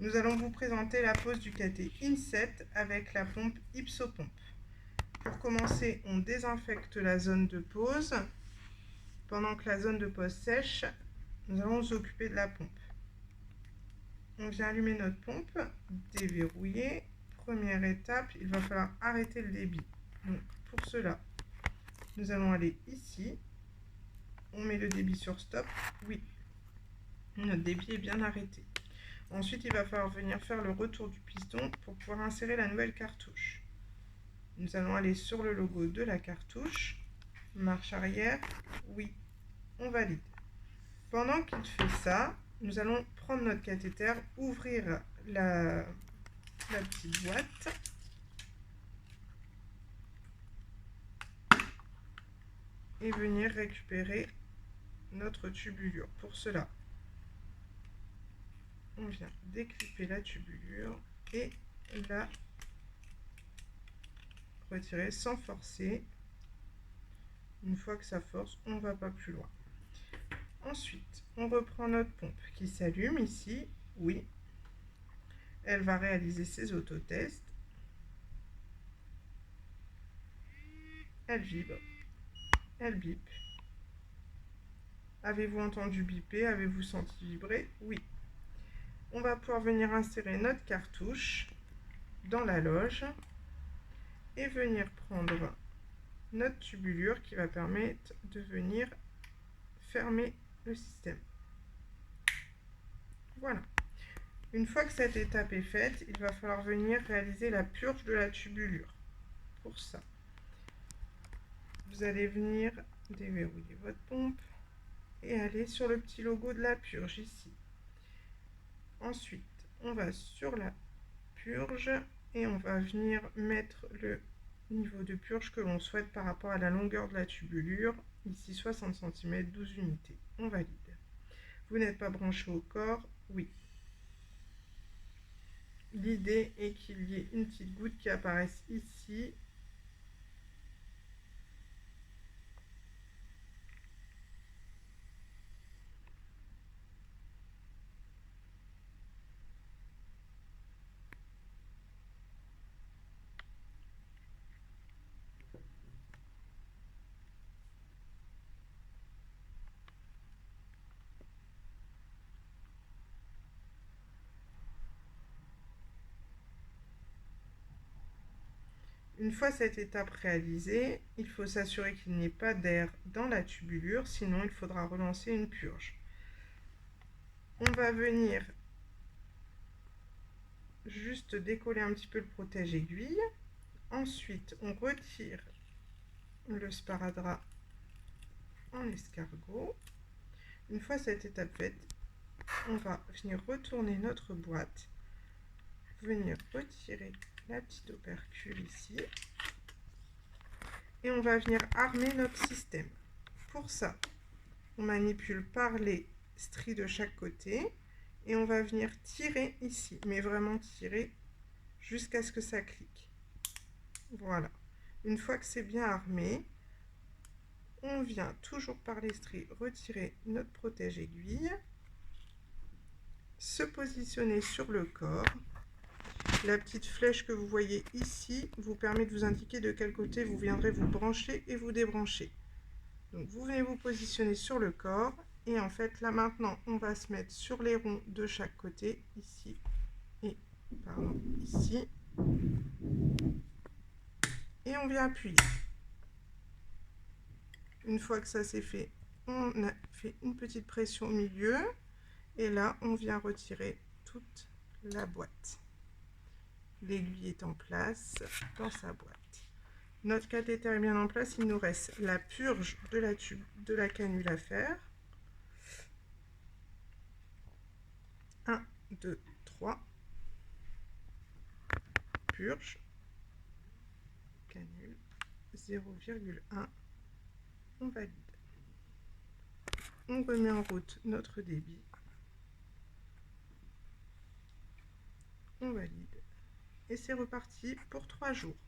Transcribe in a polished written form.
Nous allons vous présenter la pose du caté INSET avec la pompe Ipsopompe. Pour commencer, on désinfecte la zone de pose. Pendant que la zone de pose sèche, nous allons nous occuper de la pompe. On vient allumer notre pompe, déverrouiller. Première étape, il va falloir arrêter le débit. Donc, pour cela, nous allons aller ici. On met le débit sur stop. Oui, notre débit est bien arrêté. Ensuite, il va falloir venir faire le retour du piston pour pouvoir insérer la nouvelle cartouche. Nous allons aller sur le logo de la cartouche. Marche arrière. Oui, on valide. Pendant qu'il fait ça, nous allons prendre notre cathéter, ouvrir la petite boîte. Et venir récupérer notre tubulure. Pour cela, on vient déclipper la tubulure et la retirer sans forcer. Une fois que ça force, on ne va pas plus loin. Ensuite, on reprend notre pompe qui s'allume ici. Oui, elle va réaliser ses autotests. Elle vibre. Elle bip. Avez-vous entendu biper? Avez-vous senti vibrer? Oui. On va pouvoir venir insérer notre cartouche dans la loge et venir prendre notre tubulure qui va permettre de venir fermer le système. Voilà. Une fois que cette étape est faite, il va falloir venir réaliser la purge de la tubulure. Pour ça, vous allez venir déverrouiller votre pompe et aller sur le petit logo de la purge ici. Ensuite, on va sur la purge et on va venir mettre le niveau de purge que l'on souhaite par rapport à la longueur de la tubulure. Ici 60 cm, 12 unités. On valide. Vous n'êtes pas branché au corps? Oui. L'idée est qu'il y ait une petite goutte qui apparaisse ici. Une fois cette étape réalisée, il faut s'assurer qu'il n'y ait pas d'air dans la tubulure, sinon il faudra relancer une purge. On va venir juste décoller un petit peu le protège-aiguille. Ensuite, on retire le sparadrap en escargot. Une fois cette étape faite, on va venir retourner notre boîte, venir retirer la petite opercule ici et on va venir armer notre système. Pour ça, on manipule par les stries de chaque côté et on va venir tirer ici, mais vraiment tirer jusqu'à ce que ça clique. Voilà. Une fois que c'est bien armé, on vient toujours par les stries retirer notre protège-aiguille, se positionner sur le corps. La petite flèche que vous voyez ici vous permet de vous indiquer de quel côté vous viendrez vous brancher et vous débrancher. Donc vous venez vous positionner sur le corps et en fait là maintenant on va se mettre sur les ronds de chaque côté, ici et ici, et on vient appuyer. Une fois que ça c'est fait, on a fait une petite pression au milieu et là on vient retirer toute la boîte. L'aiguille est en place dans sa boîte. Notre cathéter est bien en place, il nous reste la purge de la canule à faire. 1, 2, 3. Purge. Canule 0,1. On valide. On remet en route notre débit. On valide. Et c'est reparti pour 3 jours.